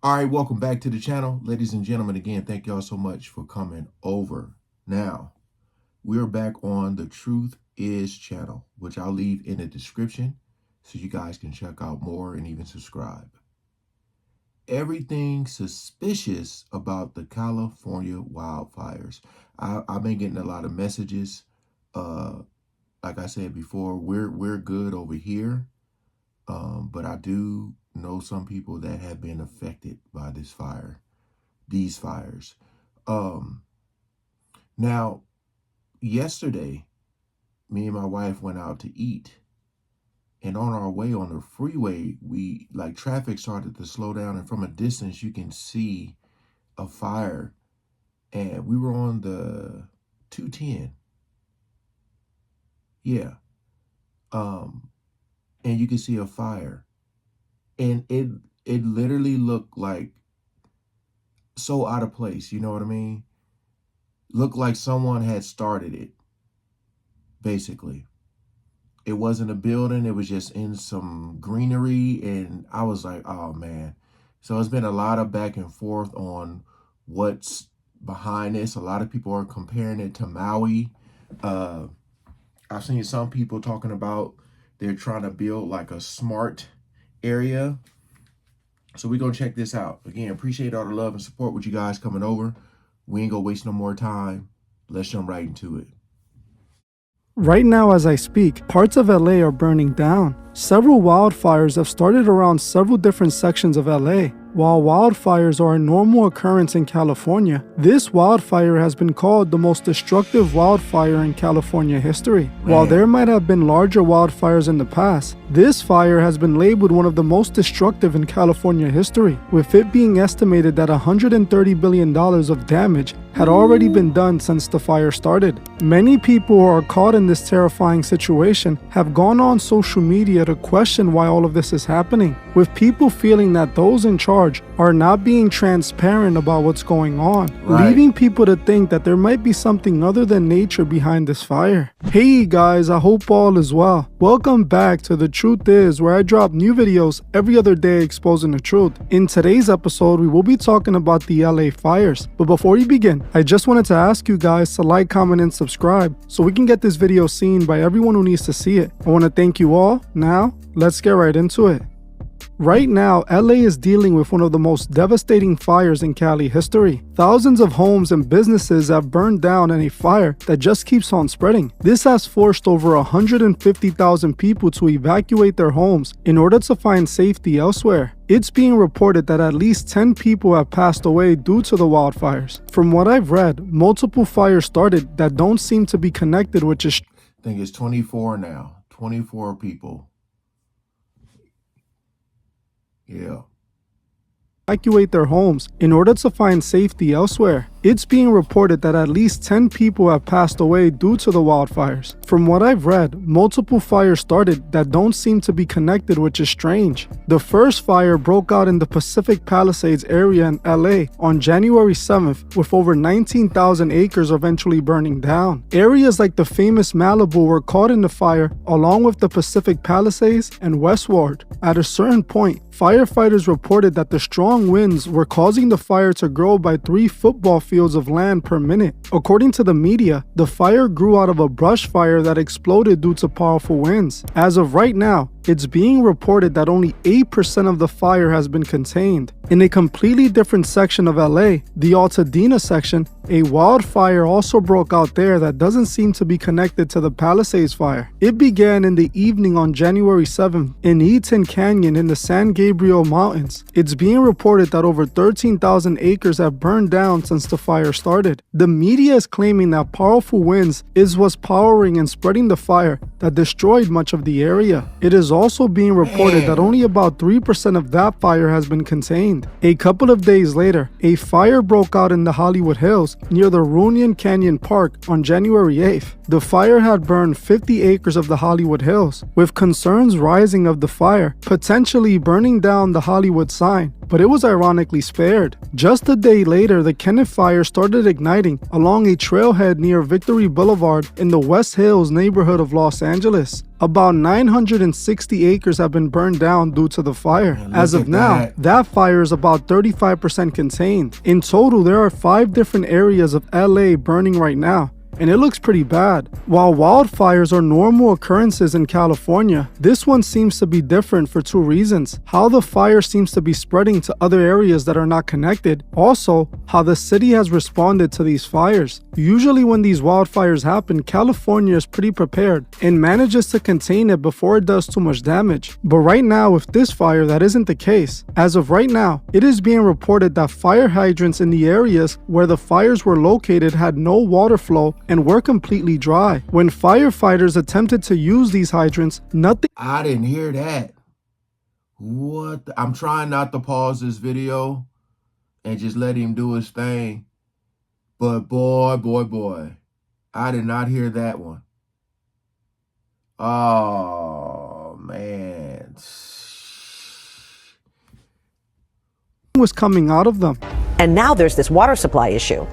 All right, welcome back to the channel. Ladies and gentlemen, again, thank y'all so much for coming over. Now, we're back on the Truth Is channel, which I'll leave in the description so you guys can check out more and even subscribe. Everything suspicious about the California wildfires. I've been getting a lot of messages. Like I said before, we're good over here. But I do know some people that have been affected by these fires. Now, yesterday, me and my wife went out to eat, and on our way on the freeway, traffic started to slow down, and from a distance, you can see a fire, and we were on the 210. Yeah. And you can see a fire, and it literally looked like so out of place. You know what I mean? Looked like someone had started it. Basically, it wasn't a building. It was just in some greenery, and I was like, oh man. So it's been a lot of back and forth on what's behind this. A lot of people are comparing it to Maui. I've seen some people talking about they're trying to build like a smart area. So we're going to check this out. Again, appreciate all the love and support with you guys coming over. We ain't going to waste no more time. Let's jump right into it. Right now as I speak, parts of LA are burning down. Several wildfires have started around several different sections of LA. While wildfires are a normal occurrence in California, this wildfire has been called the most destructive wildfire in California history. While there might have been larger wildfires in the past, this fire has been labeled one of the most destructive in California history, with it being estimated that $130 billion of damage had already been done since the fire started. Many people who are caught in this terrifying situation have gone on social media to question why all of this is happening, with people feeling that those in charge are not being transparent about what's going on, leaving people to think that there might be something other than nature behind this fire. Hey guys, I hope all is well. Welcome back to The Truth Is, where I drop new videos every other day exposing the truth. In today's episode, we will be talking about the LA fires. But before we begin, I just wanted to ask you guys to like, comment, and subscribe so we can get this video seen by everyone who needs to see it. I want to thank you all. Now, let's get right into it. Right now, LA is dealing with one of the most devastating fires in Cali history. Thousands of homes and businesses have burned down in a fire that just keeps on spreading. This has forced over 150,000 people to evacuate their homes in order to find safety elsewhere. It's being reported that at least 10 people have passed away due to the wildfires. From what I've read, multiple fires started that don't seem to be connected, which is I think it's 24 now. 24 people. Yeah. Evacuate their homes in order to find safety elsewhere. It's being reported that at least 10 people have passed away due to the wildfires. From what I've read, multiple fires started that don't seem to be connected, which is strange. The first fire broke out in the Pacific Palisades area in LA on January 7th, with over 19,000 acres eventually burning down. Areas like the famous Malibu were caught in the fire, along with the Pacific Palisades and Westward. At a certain point, firefighters reported that the strong winds were causing the fire to grow by 3 football fields of land per minute. According to the media, the fire grew out of a brush fire that exploded due to powerful winds. As of right now, it's being reported that only 8% of the fire has been contained. In a completely different section of LA, the Altadena section, a wildfire also broke out there that doesn't seem to be connected to the Palisades fire. It began in the evening on January 7th in Eaton Canyon in the San Gabriel Mountains. It's being reported that over 13,000 acres have burned down since the fire started. The media is claiming that powerful winds is what's powering and spreading the fire that destroyed much of the area. It is also being reported that only about 3% of that fire has been contained. A couple of days later, a fire broke out in the Hollywood Hills near the Runyon Canyon Park on January 8th. The fire had burned 50 acres of the Hollywood Hills, with concerns rising of the fire potentially burning down the Hollywood sign. but it was ironically spared. Just a day later, the Kenneth fire started igniting along a trailhead near Victory Boulevard in the West Hills neighborhood of Los Angeles. About 960 acres have been burned down due to the fire. As of now, that fire is about 35% contained. In total, there are 5 different areas of LA burning right now, and it looks pretty bad. While wildfires are normal occurrences in California, this one seems to be different for 2 reasons: how the fire seems to be spreading to other areas that are not connected, also how the city has responded to these fires. Usually when these wildfires happen, California is pretty prepared and manages to contain it before it does too much damage. But right now with this fire, that isn't the case. As of right now, it is being reported that fire hydrants in the areas where the fires were located had no water flow and were completely dry. When firefighters attempted to use these hydrants, nothing— I didn't hear that. What? I'm trying not to pause this video and just let him do his thing. But boy, I did not hear that one. Oh, man. was coming out of them. And now there's this water supply issue.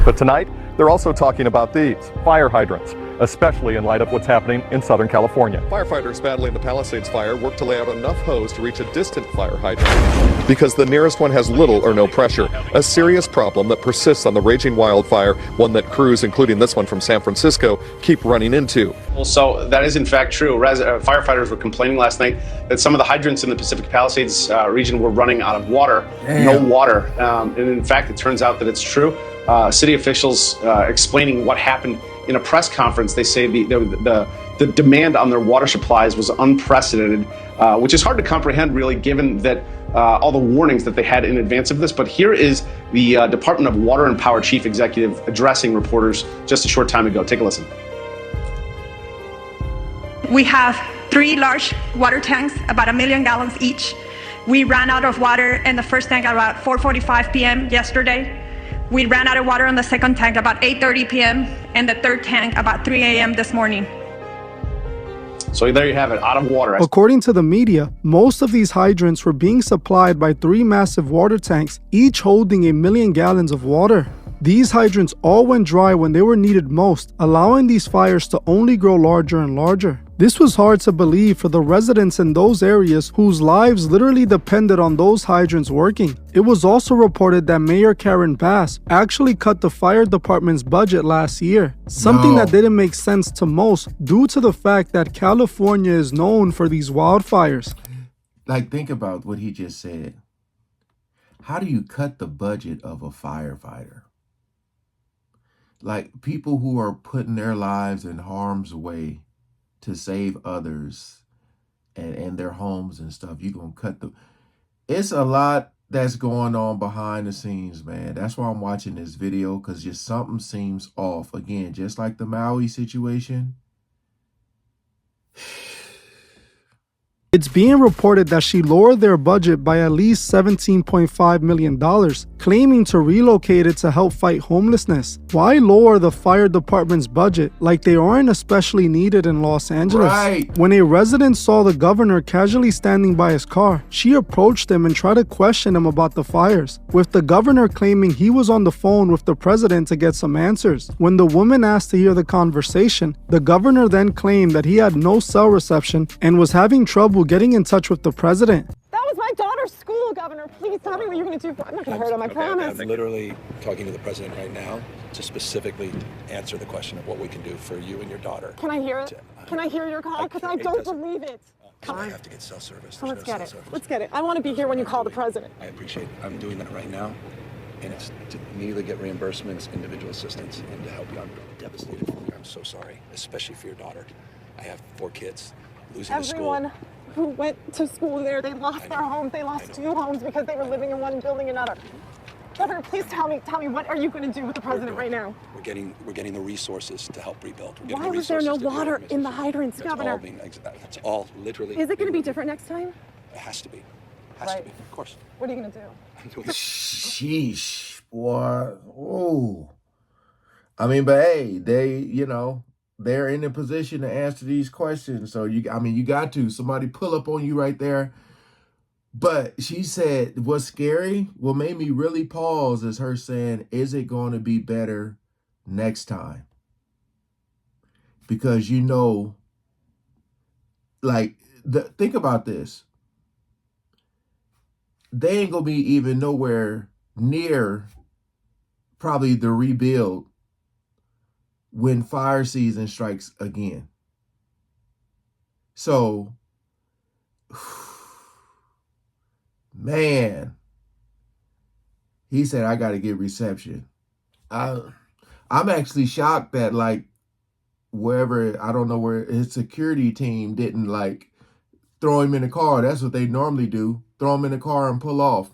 But tonight, they're also talking about these fire hydrants, especially in light of what's happening in Southern California. Firefighters battling the Palisades fire work to lay out enough hose to reach a distant fire hydrant because the nearest one has little or no pressure, a serious problem that persists on the raging wildfire, one that crews, including this one from San Francisco, keep running into. Well, so that is in fact true. Firefighters were complaining last night that some of the hydrants in the Pacific Palisades region were running out of water, no water. And in fact, it turns out that it's true. City officials explaining what happened in a press conference, they say the demand on their water supplies was unprecedented, which is hard to comprehend really given that all the warnings that they had in advance of this. But here is the Department of Water and Power Chief Executive addressing reporters just a short time ago. Take a listen. We have 3 large water tanks, about 1 million gallons each. We ran out of water in the first tank at about 4:45 p.m. yesterday. We ran out of water in the second tank about 8:30 p.m. and the third tank about 3 a.m. this morning. So there you have it, out of water. According to the media, most of these hydrants were being supplied by 3 massive water tanks, each holding 1 million gallons of water. These hydrants all went dry when they were needed most, allowing these fires to only grow larger and larger. This was hard to believe for the residents in those areas whose lives literally depended on those hydrants working. It was also reported that Mayor Karen Bass actually cut the fire department's budget last year, something that didn't make sense to most due to the fact that California is known for these wildfires. Like, think about what he just said. How do you cut the budget of a firefighter? Like, people who are putting their lives in harm's way to save others and their homes and stuff, you're going to cut the... It's a lot that's going on behind the scenes, man. That's why I'm watching this video, because just something seems off. Again, just like the Maui situation. It's being reported that she lowered their budget by at least $17.5 million, claiming to relocate it to help fight homelessness. Why lower the fire department's budget like they aren't especially needed in Los Angeles? Right. When a resident saw the governor casually standing by his car, she approached him and tried to question him about the fires, with the governor claiming he was on the phone with the president to get some answers. When the woman asked to hear the conversation, the governor then claimed that he had no cell reception and was having trouble getting in touch with the president. That was my daughter's school, Governor. Please tell me what you're going to do. I'm not going to hurt him, I promise. I'm literally talking to the president right now to specifically answer the question of what we can do for you and your daughter. Can I hear it? Can I hear your call? Because I don't believe it. Come on. I have to get cell service. So let's get it. Let's get it. I want to be here when you call the president. I appreciate it. I'm doing that right now. And it's to immediately get reimbursements, individual assistance, and to help you. I'm devastated for you. I'm so sorry, especially for your daughter. I have 4 kids. Losing the school. Everyone who went to school there, they lost their homes. They lost 2 homes because they were living in one building another. Governor, please tell me, what are you going to do with the president right now? We're getting the resources to help rebuild. Why was there no water in the hydrants, that's Governor? That's all literally. Is it going to be different next time? It has to be. Has to be, of course. What are you going to do? I'm doing Sheesh, boy. Oh. I mean, but hey, they're in a position to answer these questions. So you got to. Somebody pull up on you right there. But she said, what's scary, what made me really pause is her saying, is it going to be better next time? Because like, think about this. They ain't going to be even nowhere near probably the rebuild when fire season strikes again. So, man, he said, I got to get reception. I'm actually shocked that, like, wherever, I don't know where his security team didn't, like, throw him in the car. That's what they normally do. Throw him in the car and pull off.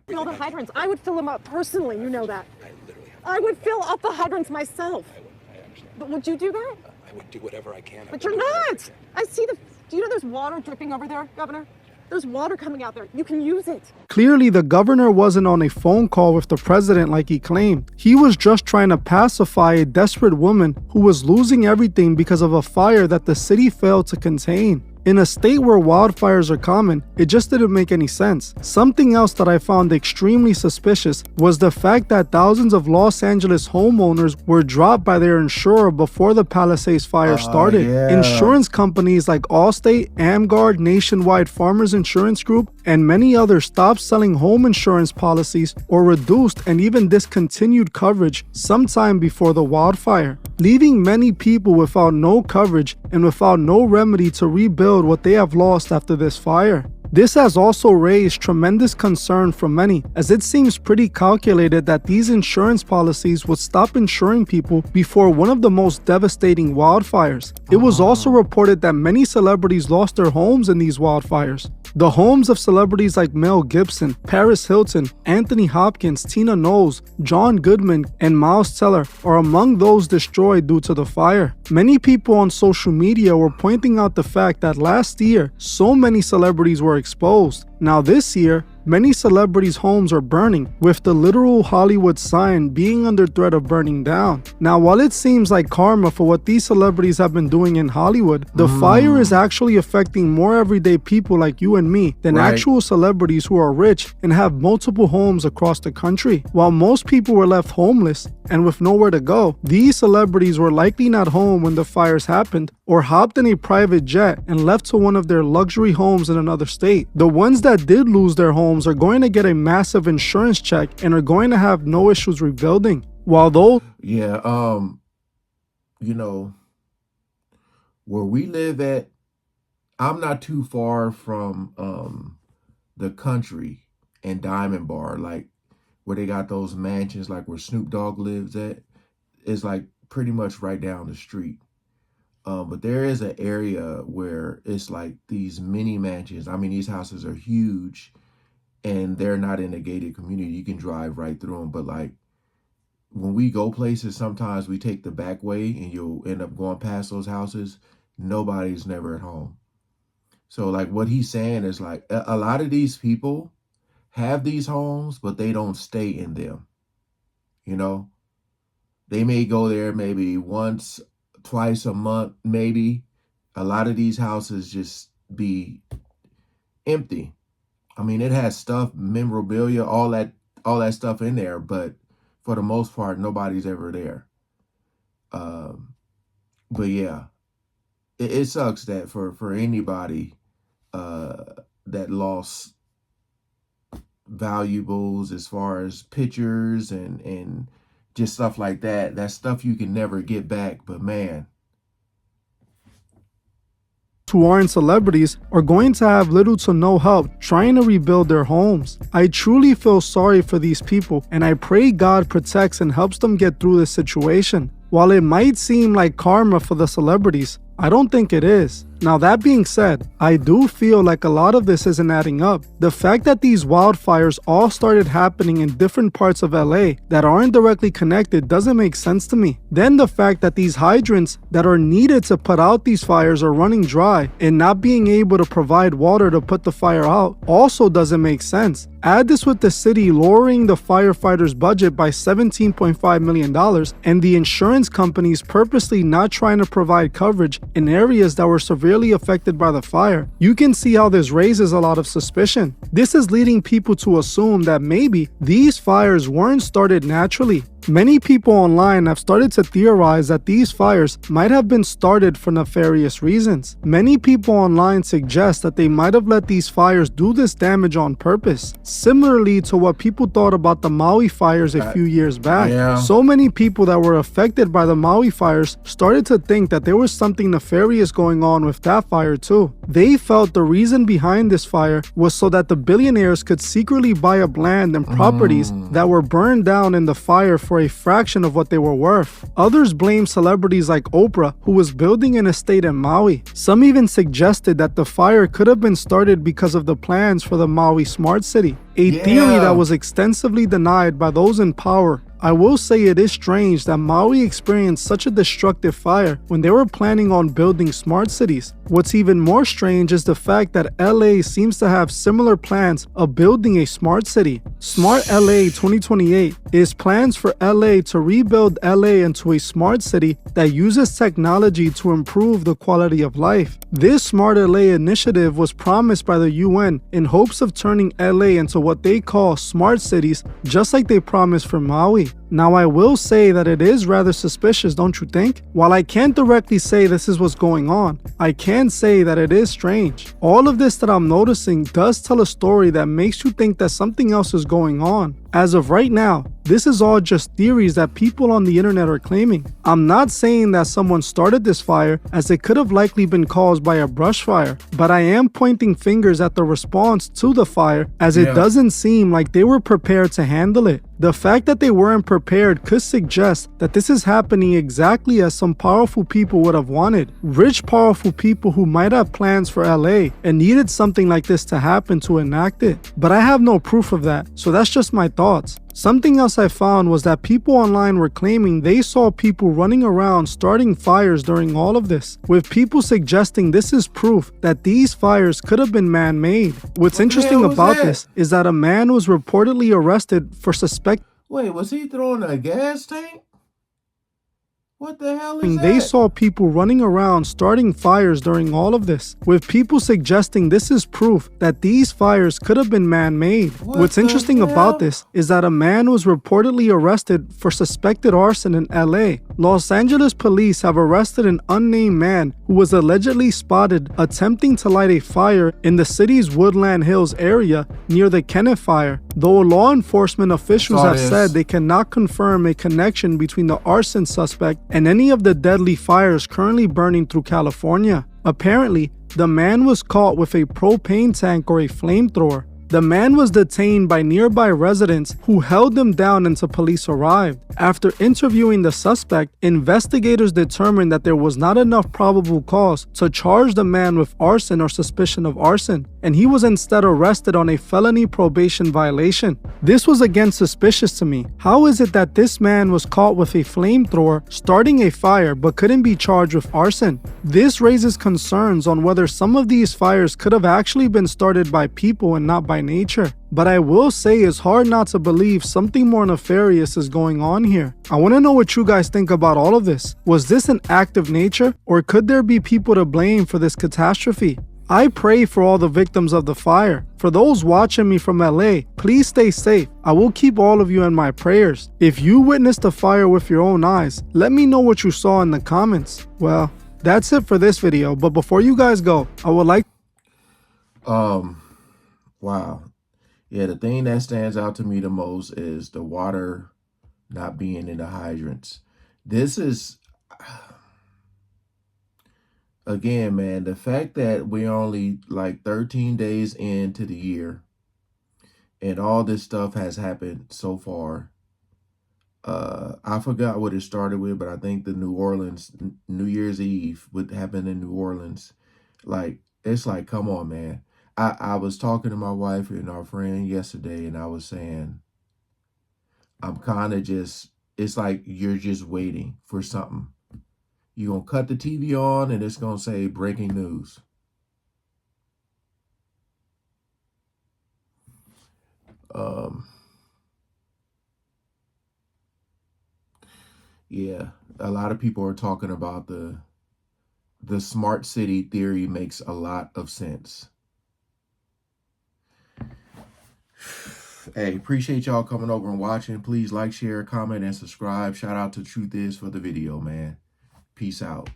Fill the hydrants. I would fill them up personally. You know that. I literally have. I would fill up the hydrants myself. I understand. But would you do that? I would do whatever I can. But you're not. I see do you know there's water dripping over there, Governor? There's water coming out there. You can use it. Clearly, the governor wasn't on a phone call with the president like he claimed. He was just trying to pacify a desperate woman who was losing everything because of a fire that the city failed to contain. In a state where wildfires are common, it just didn't make any sense. Something else that I found extremely suspicious was the fact that thousands of Los Angeles homeowners were dropped by their insurer before the Palisades fire started. Yeah. Insurance companies like Allstate, AmGuard, Nationwide Farmers Insurance Group, and many others stopped selling home insurance policies or reduced and even discontinued coverage sometime before the wildfire, leaving many people without no coverage and without no remedy to rebuild what they have lost after this fire. This has also raised tremendous concern from many, as it seems pretty calculated that these insurance policies would stop insuring people before one of the most devastating wildfires. It was also reported that many celebrities lost their homes in these wildfires. The homes of celebrities like Mel Gibson, Paris Hilton, Anthony Hopkins, Tina Knowles, John Goodman, and Miles Teller are among those destroyed due to the fire. Many people on social media were pointing out the fact that last year, so many celebrities were exposed. Now this year, many celebrities' homes are burning, with the literal Hollywood sign being under threat of burning down. Now, while it seems like karma for what these celebrities have been doing in Hollywood, the fire is actually affecting more everyday people like you and me than actual celebrities who are rich and have multiple homes across the country. While most people were left homeless and with nowhere to go, these celebrities were likely not home when the fires happened, or hopped in a private jet and left to one of their luxury homes in another state. The ones that did lose their homes are going to get a massive insurance check and are going to have no issues rebuilding. While those where we live at, I'm not too far from the country and Diamond Bar, like where they got those mansions, like where Snoop Dogg lives at, is like pretty much right down the street. But there is an area where it's like these mini mansions. I mean, these houses are huge and they're not in a gated community. You can drive right through them. But like when we go places, sometimes we take the back way and you'll end up going past those houses. Nobody's never at home. So like what he's saying is like a lot of these people have these homes, but they don't stay in them. You know, they may go there maybe once, twice a month, maybe. A lot of these houses just be empty. I mean, it has stuff, memorabilia, all that stuff in there, but for the most part, nobody's ever there. But yeah, it sucks that for anybody that lost valuables as far as pictures and just stuff like that. That's stuff you can never get back, but man. who aren't celebrities are going to have little to no help trying to rebuild their homes. I truly feel sorry for these people, and I pray God protects and helps them get through this situation. While it might seem like karma for the celebrities, I don't think it is. Now that being said, I do feel like a lot of this isn't adding up. The fact that these wildfires all started happening in different parts of LA that aren't directly connected doesn't make sense to me. Then the fact that these hydrants that are needed to put out these fires are running dry and not being able to provide water to put the fire out also doesn't make sense. Add this with the city lowering the firefighters' budget by $17.5 million and the insurance companies purposely not trying to provide coverage in areas that were severely severely affected by the fire, you can see how this raises a lot of suspicion. This is leading people to assume that maybe these fires weren't started naturally. Many people online have started to theorize that these fires might have been started for nefarious reasons. Many people online suggest that they might have let these fires do this damage on purpose, similarly to what people thought about the Maui fires a few years back. So many people that were affected by the Maui fires started to think that there was something nefarious going on with that fire too. They felt the reason behind this fire was so that the billionaires could secretly buy up land and properties that were burned down in the fire for a fraction of what they were worth. Others blame celebrities like Oprah, who was building an estate in Maui. Some even suggested that the fire could have been started because of the plans for the Maui Smart City, a theory that was extensively denied by those in power. I will say it is strange that Maui experienced such a destructive fire when they were planning on building smart cities. What's even more strange is the fact that LA seems to have similar plans of building a smart city. Smart LA 2028 is plans for LA to rebuild LA into a smart city that uses technology to improve the quality of life. This Smart LA initiative was promised by the UN in hopes of turning LA into what they call smart cities, just like they promised for Maui. Now, I will say that it is rather suspicious, don't you think? While I can't directly say this is what's going on, I can say that it is strange. All of this that I'm noticing does tell a story that makes you think that something else is going on. As of right now, this is all just theories that people on the internet are claiming. I'm not saying that someone started this fire, as it could have likely been caused by a brush fire, but I am pointing fingers at the response to the fire, as it doesn't seem like they were prepared to handle it. The fact that they weren't prepared could suggest that this is happening exactly as some powerful people would have wanted. Rich, powerful people who might have plans for LA and needed something like this to happen to enact it. But I have no proof of that, so that's just my thoughts. Something else I found was that people online were claiming they saw people running around starting fires during all of this, with people suggesting this is proof that these fires could have been man-made. What's interesting about this is that a man was reportedly arrested for suspecting Wait, was he throwing a gas tank? What the hell is that? They saw people running around starting fires during all of this, with people suggesting this is proof that these fires could have been man-made. What's interesting about this is that a man was reportedly arrested for suspected arson in LA. Los Angeles police have arrested an unnamed man who was allegedly spotted attempting to light a fire in the city's Woodland Hills area near the Kenneth fire, though law enforcement officials have said they cannot confirm a connection between the arson suspect and any of the deadly fires currently burning through California. Apparently, the man was caught with a propane tank or a flamethrower. The man was detained by nearby residents who held him down until police arrived. After interviewing the suspect, investigators determined that there was not enough probable cause to charge the man with arson or suspicion of arson, and he was instead arrested on a felony probation violation. This was again suspicious to me. How is it that this man was caught with a flamethrower starting a fire but couldn't be charged with arson? This raises concerns on whether some of these fires could have actually been started by people and not by nature. But I will say it's hard not to believe something more nefarious is going on here. I want to know what you guys think about all of this. Was this an act of nature, or could there be people to blame for this catastrophe? I pray for all the victims of the fire. For those watching me from LA, please stay safe. I will keep all of you in my prayers. If you witnessed a fire with your own eyes, let me know what you saw in the comments. Well, that's it for this video, but before you guys go, I would like wow. Yeah, the thing that stands out to me the most is the water not being in the hydrants. This is, again, man, the fact that we're only like 13 days into the year and all this stuff has happened so far. I forgot what it started with, but I think the New Year's Eve, what happened in New Orleans. Like, it's like, come on, man. I was talking to my wife and our friend yesterday, and I was saying, I'm kind of just, it's like you're just waiting for something. You're going to cut the TV on, and it's going to say breaking news. Yeah, a lot of people are talking about the the smart city theory makes a lot of sense. Hey, appreciate y'all coming over and watching. Please like, share, comment, and subscribe. Shout out to Truth Is for the video, man. Peace out.